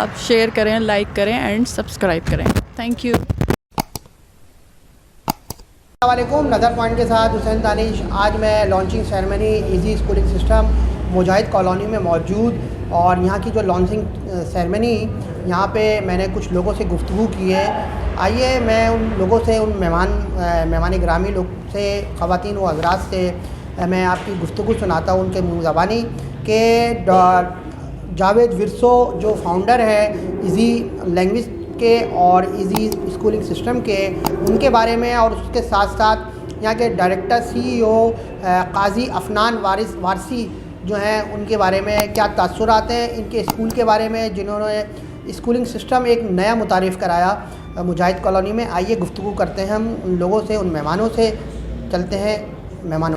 آپ شیئر کریں, لائک کریں اینڈ سبسکرائب کریں. Thank you. السلام علیکم. نظر پوائنٹ کے ساتھ حسین دانش. آج میں launching ceremony easy schooling system Mujahid colony میں موجود, اور یہاں کی جو لانچنگ سیرمنی یہاں پہ میں نے کچھ لوگوں سے گفتگو کی ہے. آئیے میں ان لوگوں سے, ان مہمان گرامی لوگ سے, خواتین و حضرات سے میں آپ کی گفتگو سناتا ہوں ان کے منہ زبانی کہ جاوید ورسو جو فاؤنڈر ہے ایزی لینگویج کے اور ایزی اسکولنگ سسٹم کے, ان کے بارے میں, اور اس کے ساتھ ساتھ یہاں کے ڈائریکٹر CEO قاضی افنان وارسی جو ہیں ان کے بارے میں کیا تاثرات ہیں ان کے اسکول کے بارے میں جنہوں نے اسکولنگ سسٹم ایک نیا متعارف کرایا مجاہد کالونی میں. آئیے گفتگو کرتے ہیں ہم ان لوگوں سے, ان مہمانوں سے. چلتے ہیں مہمانوں.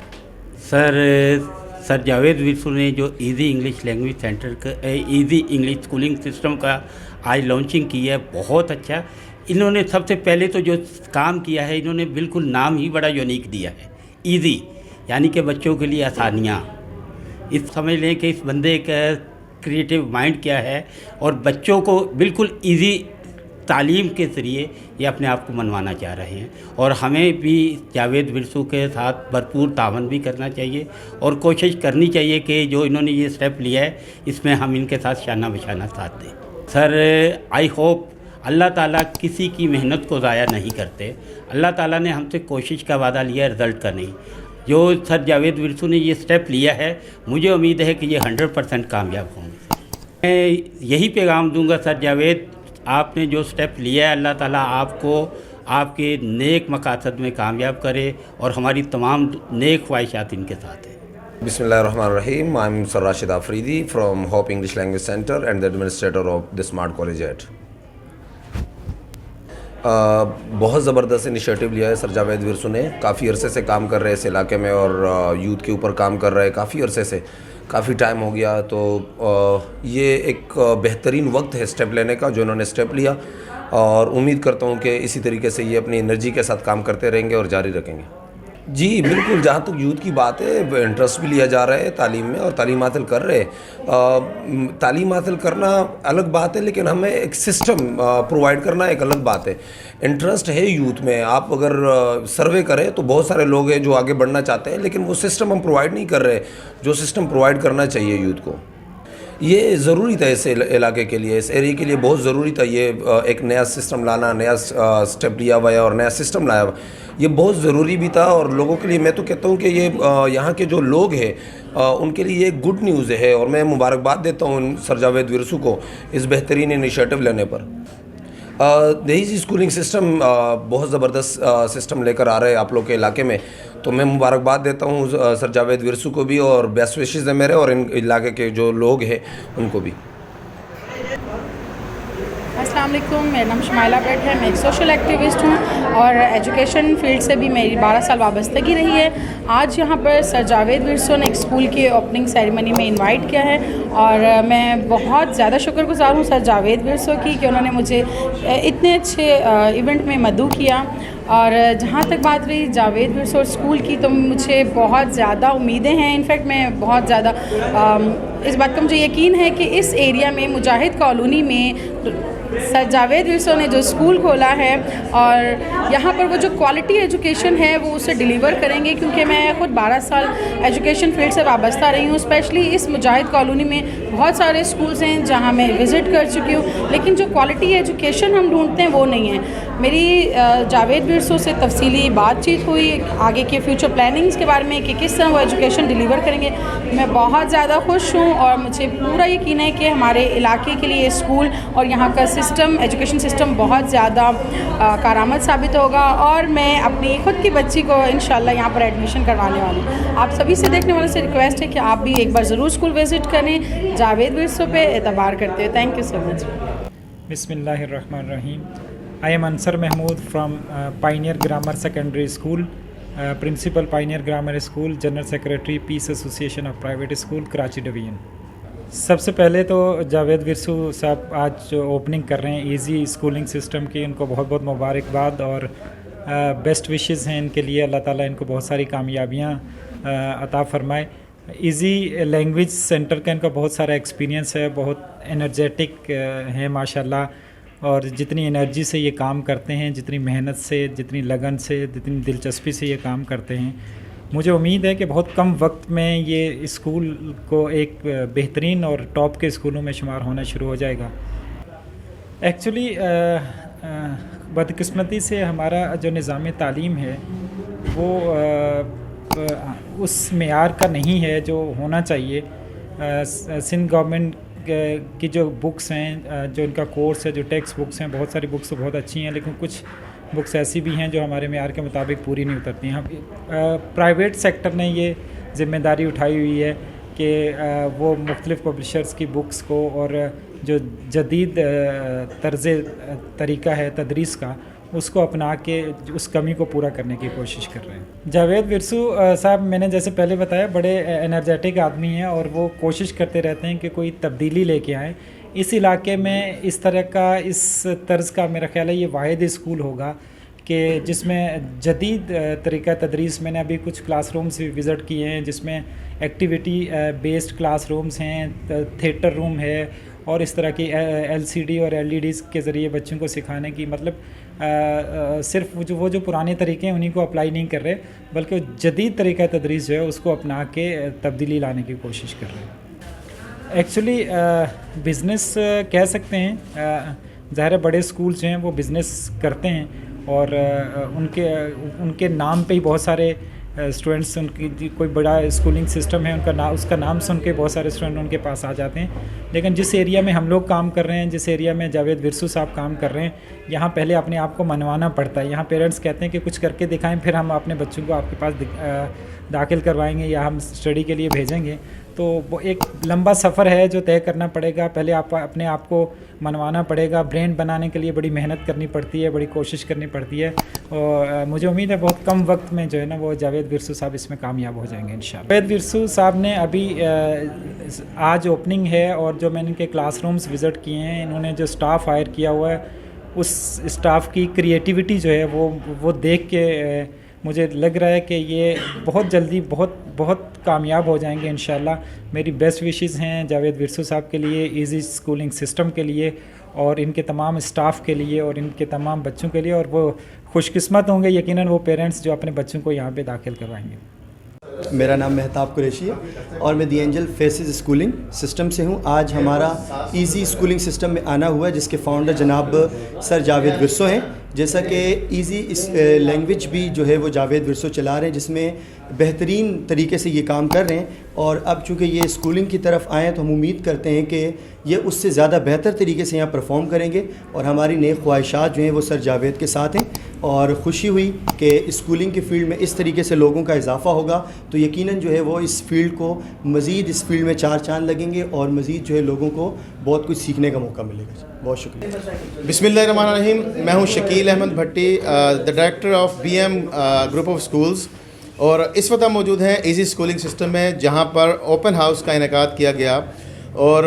سر جاوید ورسو نے جو ایزی انگلش لینگویج سینٹر کا ایزی انگلش اسکولنگ سسٹم کا آج لانچنگ کی ہے, بہت اچھا. انہوں نے سب سے پہلے تو جو کام کیا ہے, انہوں نے بالکل نام ہی بڑا یونیک دیا ہے, ایزی, یعنی کہ بچوں کے لیے آسانیاں. اس سمجھ لیں کہ اس بندے کا کریٹیو مائنڈ کیا ہے, اور بچوں کو بالکل ایزی تعلیم کے ذریعے یہ اپنے آپ کو منوانا چاہ رہے ہیں. اور ہمیں بھی جاوید ورسو کے ساتھ بھرپور تعاون بھی کرنا چاہیے, اور کوشش کرنی چاہیے کہ جو انہوں نے یہ اسٹیپ لیا ہے اس میں ہم ان کے ساتھ شانہ بشانہ ساتھ دیں. سر آئی ہوپ اللہ تعالیٰ کسی کی محنت کو ضائع نہیں کرتے. اللہ تعالیٰ نے ہم سے کوشش کا وعدہ لیا ہے, رزلٹ کا نہیں. جو سر جاوید ورسو نے یہ اسٹیپ لیا ہے, مجھے امید ہے کہ یہ 100% کامیاب ہوں گے. میں یہی پیغام دوں گا, سر جاوید آپ نے جو اسٹیپ لیا ہے, اللہ تعالیٰ آپ کو آپ کے نیک مقاصد میں کامیاب کرے, اور ہماری تمام نیک خواہشات ان کے ساتھ ہیں. بسم اللہ الرحمن الرحیم. I am Sir Rashid Afridi from Hope English Language Center and the administrator of the Smart College at. بہت زبردست انیشیٹو لیا ہے سر جاوید ورسو نے. کافی عرصے سے کام کر رہے ہیں اس علاقے میں, اور یوتھ کے اوپر کام کر رہے ہیں کافی عرصے سے, کافی ٹائم ہو گیا. تو یہ ایک بہترین وقت ہے اسٹیپ لینے کا جو انہوں نے اسٹیپ لیا, اور امید کرتا ہوں کہ اسی طریقے سے یہ اپنی انرجی کے ساتھ کام کرتے رہیں گے اور جاری رکھیں گے. جی بالکل, جہاں تک یوتھ کی بات ہے, انٹرسٹ بھی لیا جا رہا ہے تعلیم میں, اور تعلیم حاصل کر رہے ہیں. تعلیم حاصل کرنا الگ بات ہے, لیکن ہمیں ایک سسٹم پرووائڈ کرنا ایک الگ بات ہے. انٹرسٹ ہے یوتھ میں, آپ اگر سروے کریں تو بہت سارے لوگ ہیں جو آگے بڑھنا چاہتے ہیں, لیکن وہ سسٹم ہم پرووائڈ نہیں کر رہے جو سسٹم پرووائڈ کرنا چاہیے یوتھ کو. یہ ضروری تھا اس علاقے کے لیے, اس ایریے کے لیے بہت ضروری تھا یہ ایک نیا سسٹم لانا. نیا اسٹیپ لیا ہوا ہے اور نیا سسٹم لایا ہوا, یہ بہت ضروری بھی تھا. اور لوگوں کے لیے میں تو کہتا ہوں کہ یہ یہاں کے جو لوگ ہیں ان کے لیے یہ گڈ نیوز ہے, اور میں مبارکباد دیتا ہوں سر جاوید ورسو کو اس بہترین انیشیٹو لینے پر. دیہی اسکولنگ سسٹم بہت زبردست سسٹم لے کر آ رہے ہیں آپ لوگ کے علاقے میں, تو میں مبارکباد دیتا ہوں سر جاوید ورسو کو بھی, اور بیسٹ وشز ہیں میرے, اور ان علاقے کے جو لوگ ہیں ان کو بھی. السلام علیکم. میرا نام شمائلہ بٹ ہے. میں ایک سوشل ایکٹیوسٹ ہوں, اور ایجوکیشن فیلڈ سے بھی میری 12 سال وابستگی رہی ہے. آج یہاں پر سر جاوید ورسو نے ایک اسکول کی اوپننگ سیریمنی میں انوائٹ کیا ہے, اور میں بہت زیادہ شکر گزار ہوں سر جاوید ورسو کی کہ انہوں نے مجھے اتنے اچھے ایونٹ میں مدعو کیا. اور جہاں تک بات رہی جاوید ورسو اسکول کی, تو مجھے بہت زیادہ امیدیں ہیں. انفیکٹ میں بہت زیادہ اس بات کا مجھے یقین ہے کہ اس ایریا میں مجاہد کالونی میں سر جاوید ورسو نے جو اسکول کھولا ہے, اور یہاں پر وہ جو کوالٹی ایجوکیشن ہے وہ اسے ڈیلیور کریں گے. کیونکہ میں خود 12 سال ایجوکیشن فیلڈ سے وابستہ رہی ہوں. اسپیشلی اس مجاہد کالونی میں بہت سارے اسکولس ہیں جہاں میں وزٹ کر چکی ہوں, لیکن جو کوالٹی ایجوکیشن ہم ڈھونڈتے ہیں وہ نہیں ہے. میری جاوید ورسو سے تفصیلی بات چیت ہوئی آگے کے فیوچر پلاننگز کے بارے میں کہ کس طرح وہ ایجوکیشن ڈیلیور کریں گے. میں بہت زیادہ خوش ہوں, اور مجھے پورا یقین ہے کہ ہمارے علاقے کے لیے اسکول اور یہاں کا سسٹم, ایجوکیشن سسٹم بہت زیادہ کارآمد ثابت ہوگا. اور میں اپنی خود کی بچی کو انشاءاللہ یہاں پر ایڈمیشن کروانے والی ہوں. آپ سبھی سے دیکھنے والوں سے ریکویسٹ ہے کہ آپ بھی ایک بار ضرور اسکول وزٹ کریں. جاوید ورسو پہ اعتبار کرتے ہوئے تھینک یو سو مچ. بسم اللہ الرحمن الرحیم. I am Ansar Mahmood from Pioneer Grammar Secondary School, Principal Pioneer Grammar School, General Secretary Peace Association of Private School, Karachi Division. سب سے پہلے تو جاوید ورسو صاحب آج اوپننگ کر رہے ہیں ایزی اسکولنگ سسٹم کی, ان کو بہت بہت مبارکباد اور بیسٹ وشز ہیں ان کے لیے. اللہ تعالیٰ ان کو بہت ساری کامیابیاں عطا فرمائے. ایزی لینگویج سینٹر کا ان کا بہت سارا ایکسپیرینس ہے, بہت انرجیٹک ہیں ماشاءاللہ, اور جتنی انرجی سے یہ کام کرتے ہیں, جتنی محنت سے, جتنی لگن سے, جتنی دلچسپی سے یہ کام کرتے ہیں, مجھے امید ہے کہ بہت کم وقت میں یہ اسکول کو ایک بہترین اور ٹاپ کے اسکولوں میں شمار ہونا شروع ہو جائے گا. ایکچولی بدقسمتی سے ہمارا جو نظام تعلیم ہے وہ اس معیار کا نہیں ہے جو ہونا چاہیے. سندھ گورنمنٹ کی جو بکس ہیں, جو ان کا کورس ہے, جو ٹیکسٹ بکس ہیں, بہت ساری بکس بہت اچھی ہیں, لیکن کچھ بکس ایسی بھی ہیں جو ہمارے معیار کے مطابق پوری نہیں اترتی ہیں. پرائیویٹ سیکٹر نے یہ ذمہ داری اٹھائی ہوئی ہے کہ وہ مختلف پبلشرز کی بکس کو اور جو جدید طرز طریقہ ہے تدریس کا, اس کو اپنا کے اس کمی کو پورا کرنے کی کوشش کر رہے ہیں. جاوید ورسو صاحب, میں نے جیسے پہلے بتایا, بڑے انرجیٹک آدمی ہیں اور وہ کوشش کرتے رہتے ہیں کہ کوئی تبدیلی لے کے آئیں. اس علاقے میں اس طرح کا, اس طرز کا میرا خیال ہے یہ واحد اسکول ہوگا کہ جس میں جدید طریقہ تدریس, میں نے ابھی کچھ کلاس رومس بھی وزٹ کیے ہیں جس میں ایکٹیویٹی بیسڈ کلاس رومس ہیں, تھیٹر روم ہے, اور اس طرح کی LCD اور LEDs کے ذریعے بچوں کو سکھانے کی, مطلب صرف وہ جو پرانے طریقے ہیں انہیں کو اپلائی نہیں کر رہے, بلکہ جدید طریقہ تدریس جو ہے اس کو اپنا کے تبدیلی لانے کی کوشش کر رہے ہیں. ایکچولی بزنس کہہ سکتے ہیں, ظاہر بڑے اسکولس جو ہیں وہ بزنس کرتے ہیں, اور ان کے نام پہ ہی بہت سارے اسٹوڈنٹس, ان کی کوئی بڑا اسکولنگ سسٹم ہے ان کا اس کا نام سن کے بہت سارے اسٹوڈنٹ ان کے پاس آ جاتے ہیں. لیکن جس ایریا میں ہم لوگ کام کر رہے ہیں, جس ایریا میں جاوید ورسو صاحب کام کر رہے ہیں, یہاں پہلے اپنے آپ کو منوانا پڑتا ہے. یہاں پیرنٹس کہتے ہیں کہ کچھ کر کے دکھائیں, پھر ہم اپنے بچوں کو آپ کے پاس داخل کروائیں گے یا ہم اسٹڈی کے لیے بھیجیں گے. تو وہ ایک لمبا سفر ہے جو طے کرنا پڑے گا. پہلے آپ اپنے آپ کو منوانا پڑے گا. برینڈ بنانے کے لیے بڑی محنت کرنی پڑتی ہے, بڑی کوشش کرنی پڑتی ہے, اور مجھے امید ہے بہت کم وقت میں جو ہے نا وہ جاوید ورسو صاحب اس میں کامیاب ہو جائیں گے انشاءاللہ. جاوید ورسو صاحب نے ابھی آج اوپننگ ہے, اور جو میں نے ان کے کلاس رومز وزٹ کیے ہیں, انہوں نے جو اسٹاف ہائر کیا ہوا ہے, اس اسٹاف کی کریٹیوٹی جو ہے وہ دیکھ کے مجھے لگ رہا ہے کہ یہ بہت جلدی بہت کامیاب ہو جائیں گے انشاءاللہ. میری بیسٹ وشز ہیں جاوید ورسو صاحب کے لیے, ایزی اسکولنگ سسٹم کے لیے, اور ان کے تمام اسٹاف کے لیے, اور ان کے تمام بچوں کے لیے. اور وہ خوش قسمت ہوں گے یقیناً وہ پیرنٹس جو اپنے بچوں کو یہاں پہ داخل کروائیں گے. میرا نام مہتاب قریشی ہے اور میں دی اینجل فیسز اسکولنگ سسٹم سے ہوں. آج ہمارا ایزی اسکولنگ سسٹم میں آنا ہوا ہے جس کے فاؤنڈر جناب سر جاوید ورسو ہیں. جیسا کہ ایزی لینگویج بھی جو ہے وہ جاوید ورسو چلا رہے ہیں, جس میں بہترین طریقے سے یہ کام کر رہے ہیں. اور اب چونکہ یہ اسکولنگ کی طرف آئے ہیں تو ہم امید کرتے ہیں کہ یہ اس سے زیادہ بہتر طریقے سے یہاں پرفارم کریں گے, اور ہماری نیک خواہشات جو ہیں وہ سر جاوید کے ساتھ ہیں. اور خوشی ہوئی کہ اسکولنگ کی فیلڈ میں اس طریقے سے لوگوں کا اضافہ ہوگا تو یقیناً جو ہے وہ اس فیلڈ کو مزید, اس فیلڈ میں چار چاند لگیں گے, اور مزید جو ہے لوگوں کو بہت کچھ سیکھنے کا موقع ملے گا. بہت شکریہ. بسم اللہ الرحمن الرحیم. میں ہوں Shakeel Ahmed Bhatti, the director of BM group of schools, اور اس وقت ہم موجود ہیں ایزی اسکولنگ سسٹم میں جہاں پر اوپن ہاؤس کا انعقاد کیا گیا. اور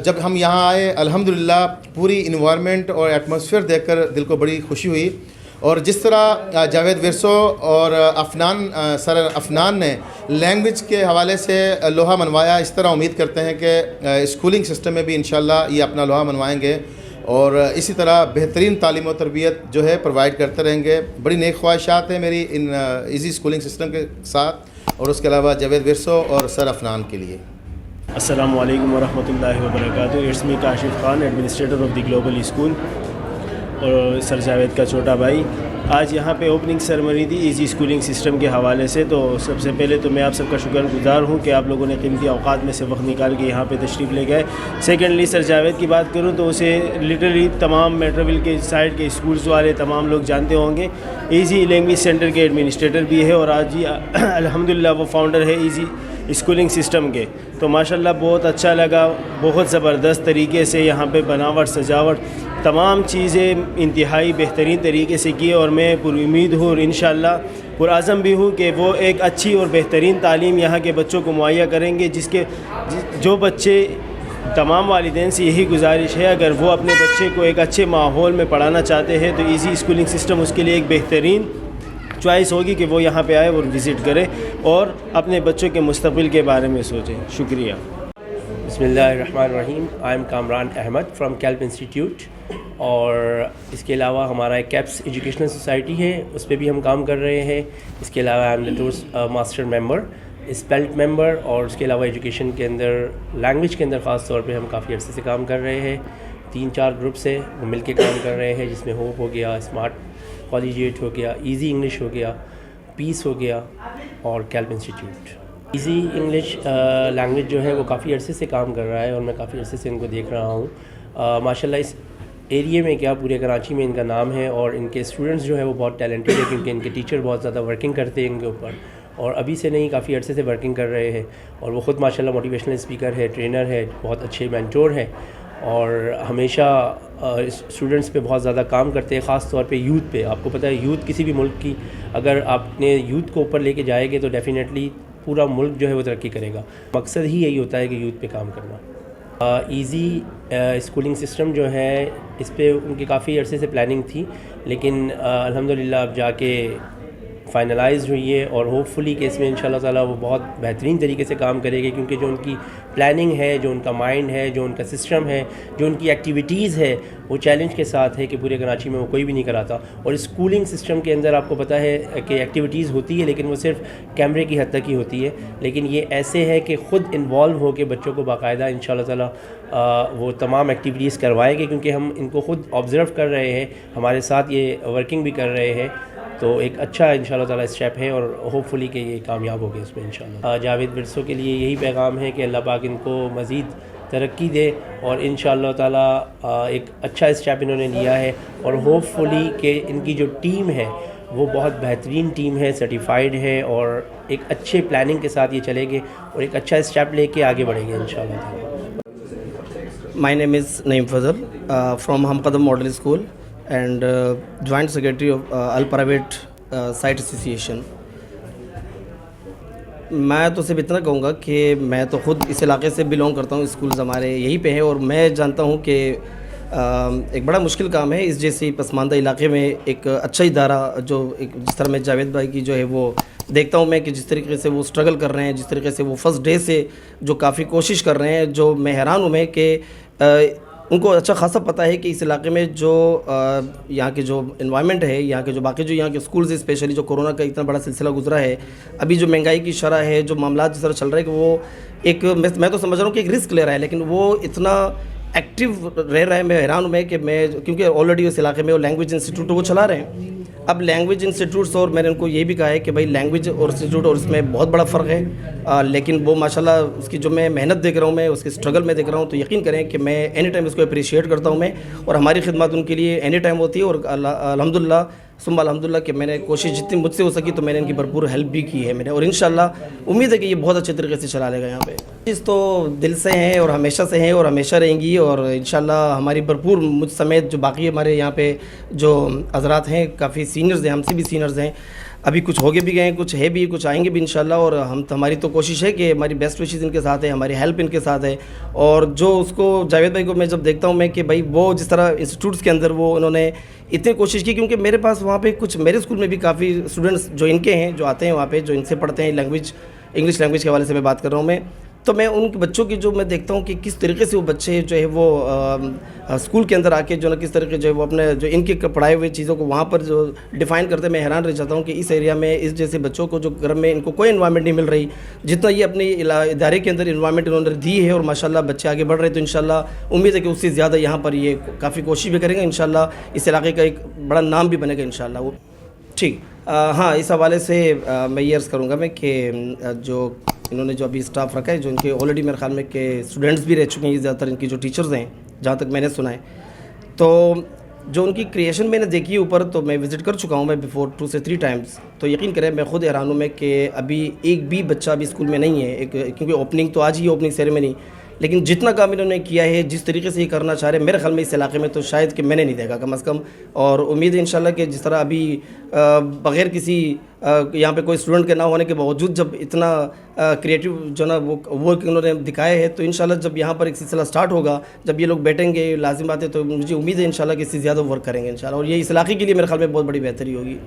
جب ہم یہاں آئے الحمدللہ پوری انوائرمنٹ اور ایٹماسفیئر دیکھ کر دل کو بڑی خوشی ہوئی. اور جس طرح جاوید ورسو اور سر افنان نے لینگویج کے حوالے سے لوہا منوایا, اس طرح امید کرتے ہیں کہ اسکولنگ سسٹم میں بھی انشاءاللہ یہ اپنا لوہا منوائیں گے, اور اسی طرح بہترین تعلیم و تربیت جو ہے پرووائڈ کرتے رہیں گے. بڑی نیک خواہشات ہیں میری ان ایزی اسکولنگ سسٹم کے ساتھ, اور اس کے علاوہ جاوید ورسو اور سر افنان کے لیے. السلام علیکم ورحمۃ اللہ وبرکاتہ. It's me Kashif Khan, administrator of the global school, اور سر جاوید کا چھوٹا بھائی. آج یہاں پہ اوپننگ سرمنی تھی ایزی اسکولنگ سسٹم کے حوالے سے. تو سب سے پہلے تو میں آپ سب کا شکر گزار ہوں کہ آپ لوگوں نے قیمتی اوقات میں سے وقت نکال کے یہاں پہ تشریف لے گئے. سیکنڈلی سر جاوید کی بات کروں تو اسے لٹرلی تمام میٹرویل کے سائڈ کے اسکولز والے تمام لوگ جانتے ہوں گے. ایزی لینگویج سینٹر کے ایڈمنسٹریٹر بھی ہے, اور آج ہی الحمدللہ وہ فاؤنڈر ہے ایزی اسکولنگ سسٹم کے. تو ماشاءاللہ بہت اچھا لگا, بہت زبردست طریقے سے یہاں پہ بناوٹ سجاوٹ تمام چیزیں انتہائی بہترین طریقے سے کی, اور میں پر امید ہوں اور انشاءاللہ پرعزم بھی ہوں کہ وہ ایک اچھی اور بہترین تعلیم یہاں کے بچوں کو مہیا کریں گے. جو بچے, تمام والدین سے یہی گزارش ہے, اگر وہ اپنے بچے کو ایک اچھے ماحول میں پڑھانا چاہتے ہیں تو ایزی اسکولنگ سسٹم اس کے لیے ایک بہترین چوائس ہوگی کہ وہ یہاں پہ آئے اور وزٹ کرے. اور اپنے بچوں کے مستقبل کے بارے میں سوچیں. شکریہ. بسم اللہ الرحمن الرحیم. I am Kamran Ahmed from Kelp institute. اور اس کے علاوہ ہمارا ایک کیپس ایجوکیشنل سوسائٹی ہے, اس پہ بھی ہم کام کر رہے ہیں. اس کے علاوہ آئی ایم لٹورس ماسٹر ممبر, اسپیلٹ ممبر, اور اس کے علاوہ ایجوکیشن کے اندر, لینگویج کے اندر خاص طور پہ ہم کافی عرصے سے کام کر رہے ہیں. 3-4 گروپس ہیں وہ مل کے کام کر رہے ہیں, جس میں ہوپ ہو گیا, اسمارٹ کالجیٹ ہو گیا, ایزی انگلش ہو گیا, پیس ہو گیا, اور کیلپ انسٹیٹیوٹ. ایزی انگلش لینگویج جو ہے وہ کافی عرصے سے کام کر رہا ہے, اور میں کافی عرصے سے ان کو دیکھ رہا ہوں. ماشاءاللہ اس ایریے میں کیا پورے کراچی میں ان کا نام ہے, اور ان کے اسٹوڈنٹس جو ہے وہ بہت ٹیلنٹڈ ہے, کیونکہ ان کے ٹیچر بہت زیادہ ورکنگ کرتے ہیں ان کے اوپر, اور ابھی سے نہیں کافی عرصے سے ورکنگ کر رہے ہیں. اور وہ خود ماشاءاللہ موٹیویشنل اسپیکر ہے, ٹرینر ہے, بہت اچھے مینٹور ہیں, اور ہمیشہ اسٹوڈنٹس پہ بہت زیادہ کام کرتے ہیں, خاص طور پہ یوتھ پہ. آپ کو پتہ ہے یوتھ کسی بھی ملک کی, اگر آپ نے یوتھ کو اوپر لے کے جائے گے تو ڈیفینیٹلی پورا ملک جو ہے وہ ترقی کرے گا. مقصد ہی یہی ہوتا ہے کہ یوتھ پہ کام کرنا. ایزی اسکولنگ سسٹم جو ہے اس پہ ان کی کافی عرصے سے پلاننگ تھی, لیکن الحمدللہ اب جا کے فائنلائز ہوئی ہے, اور ہوپ فلی کہ اس میں انشاءاللہ تعالیٰ وہ بہت بہترین طریقے سے کام کرے گی, کیونکہ جو ان کی پلاننگ ہے, جو ان کا مائنڈ ہے, جو ان کا سسٹم ہے, جو ان کی ایکٹیویٹیز ہے, وہ چیلنج کے ساتھ ہے کہ پورے کراچی میں وہ کوئی بھی نہیں کراتا. اور اسکولنگ سسٹم کے اندر آپ کو پتہ ہے کہ ایکٹیویٹیز ہوتی ہے, لیکن وہ صرف کیمرے کی حد تک ہی ہوتی ہے, لیکن یہ ایسے ہے کہ خود انوالو ہو کے بچوں کو باقاعدہ انشاءاللہ تعالیٰ وہ تمام ایکٹیویٹیز کروائے گے, کیونکہ ہم ان کو خود آبزرو کر رہے ہیں, ہمارے ساتھ یہ ورکنگ بھی کر رہے ہیں. تو ایک اچھا انشاءاللہ تعالیٰ اسٹیپ ہے, اور ہوپ فلی کہ یہ کامیاب ہو گئے اس میں انشاءاللہ. جاوید ورثوں کے لیے یہی پیغام ہے کہ اللہ پاک ان کو مزید ترقی دے, اور انشاءاللہ تعالیٰ ایک اچھا اسٹیپ انہوں نے لیا ہے, اور ہوپ فلی کہ ان کی جو ٹیم ہے وہ بہت بہترین ٹیم ہے, سرٹیفائڈ ہے, اور ایک اچھے پلاننگ کے ساتھ یہ چلے گے, اور ایک اچھا اسٹیپ لے کے آگے بڑھیں گے انشاءاللہ تعالیٰ. My name is Naeem Fazal from Hamqadam Model School and Joint Secretary of Al Private Site Association. میں تو صرف اتنا کہوں گا کہ میں تو خود اس علاقے سے بلونگ کرتا ہوں, اسکولز ہمارے یہیں پہ ہیں, اور میں جانتا ہوں کہ ایک بڑا مشکل کام ہے اس جیسے پسماندہ علاقے میں ایک اچھا ادارہ, جو جس طرح میں جاوید بھائی کی جو ہے وہ دیکھتا ہوں میں کہ جس طریقے سے وہ سٹرگل کر رہے ہیں, جس طریقے سے وہ فرسٹ ڈے سے جو کافی کوشش کر رہے ہیں, جو میں حیران ہوں میں کہ ان کو اچھا خاصا پتہ ہے کہ اس علاقے میں جو یہاں کے جو انوائرمنٹ ہے, یہاں کے جو باقی جو یہاں کے اسکولز ہیں, اسپیشلی جو کورونا کا اتنا بڑا سلسلہ گزرا ہے, ابھی جو مہنگائی کی شرح ہے, جو معاملات جس طرح چل رہے ہیں کہ وہ ایک میں تو سمجھ رہا ہوں کہ ایک رسک لے رہا ہے, لیکن وہ اتنا ایکٹیو رہ رہا ہے. میں حیران ہوں میں کہ میں کیونکہ آلریڈی اس علاقے میں وہ لینگویج انسٹیٹیوٹ وہ چلا رہے ہیں. اب لینگویج انسٹیٹیوٹس, اور میں نے ان کو یہ بھی کہا ہے کہ بھائی لینگویج اور انسٹیٹیوٹ اور اس میں بہت بڑا فرق ہے, لیکن وہ ماشاءاللہ اس کی جو میں محنت دیکھ رہا ہوں, میں اس کی اسٹرگل میں دیکھ رہا ہوں, تو یقین کریں کہ میں اینی ٹائم اس کو اپریشیٹ کرتا ہوں میں, اور ہماری خدمات ان کے لیے اینی ٹائم ہوتی ہے. اور الحمدللہ ثم الحمدللہ کہ میں نے کوشش جتنی مجھ سے ہو سکی تو میں نے ان کی بھرپور ہیلپ بھی کی ہے میں نے, اور انشاءاللہ امید ہے کہ یہ بہت اچھے طریقے سے چلا لے گا. یہاں پہ چیز تو دل سے ہیں اور ہمیشہ سے ہیں اور ہمیشہ رہیں گی, اور انشاءاللہ ہماری بھرپور مجھ سمیت جو باقی ہمارے یہاں پہ جو حضرات ہیں, کافی سینئرز ہیں, ہم سے بھی سینئرز ہیں, ابھی کچھ ہوگے بھی گئے ہیں, کچھ ہے بھی, کچھ آئیں گے بھی انشاءاللہ. اور ہماری تو کوشش ہے کہ ہماری بیسٹ وشز ان کے ساتھ ہے, ہماری ہیلپ ان کے ساتھ ہے. اور جو اس کو جاوید بھائی کو میں جب دیکھتا ہوں میں کہ بھائی وہ جس طرح انسٹیٹیوٹس کے اندر وہ انہوں نے اتنی کوشش کی, کیونکہ میرے پاس وہاں پہ کچھ میرے اسکول میں بھی کافی اسٹوڈنٹس جو ان کے ہیں, جو آتے ہیں وہاں پہ, جو ان سے پڑھتے ہیں انگلش لینگویج کے حوالے سے میں بات کر رہا ہوں میں, تو میں ان بچوں کی جو میں دیکھتا ہوں کہ کس طریقے سے وہ بچے جو ہے وہ اسکول کے اندر آ کے جو نا کس طریقے جو ہے وہ اپنے جو ان کے پڑھائے ہوئے چیزوں کو وہاں پر جو ڈیفائن کرتے, میں حیران رہ جاتا ہوں کہ اس ایریا میں اس جیسے بچوں کو جو گھر میں ان کو کوئی انوائرمنٹ نہیں مل رہی جتنا یہ اپنے ادارے کے اندر انوائرمنٹ انہوں نے دی ہے, اور ماشاءاللہ بچے آگے بڑھ رہے ہیں. تو انشاءاللہ امید ہے کہ اس سے زیادہ یہاں پر یہ کافی کوشش بھی کریں گے, انشاءاللہ اس علاقے کا ایک بڑا نام بھی بنے گا انشاءاللہ. وہ ٹھیک ہاں, اس حوالے سے میں یہ عرض کروں گا میں کہ جو انہوں نے جو ابھی اسٹاف رکھا ہے, جو ان کے آلریڈی میرے خیال میں کہ اسٹوڈنٹس بھی رہ چکے ہیں زیادہ تر, ان کی جو ٹیچرز ہیں جہاں تک میں نے سنا ہے, تو جو ان کی کریشن میں نے دیکھی اوپر, تو میں وزٹ کر چکا ہوں میں بیفور 2 سے 3 ٹائمز, تو یقین کریں میں خود حیران ہوں میں کہ ابھی ایک بھی بچہ ابھی اسکول میں نہیں ہے, کیونکہ اوپننگ تو آج ہی اوپننگ سیریمنی, لیکن جتنا کام انہوں نے کیا ہے, جس طریقے سے یہ کرنا چاہ رہے ہیں, میرے خیال میں اس علاقے میں تو شاید کہ میں نے نہیں دیکھا کم از کم. اور امید ہے انشاءاللہ کہ جس طرح ابھی بغیر کسی یہاں پہ کوئی اسٹوڈنٹ کے نہ ہونے کے باوجود جب اتنا کریٹیو جو نا وہ ورک انہوں نے دکھایا ہے, تو انشاءاللہ جب یہاں پر ایک سلسلہ سٹارٹ ہوگا, جب یہ لوگ بیٹھیں گے لازم بات ہے, تو مجھے امید ہے انشاءاللہ کہ اس سے زیادہ ورک کریں گے انشاءاللہ, اور یہ اس علاقے کے لیے میرے خیال میں بہت بڑی بہتری ہوگی.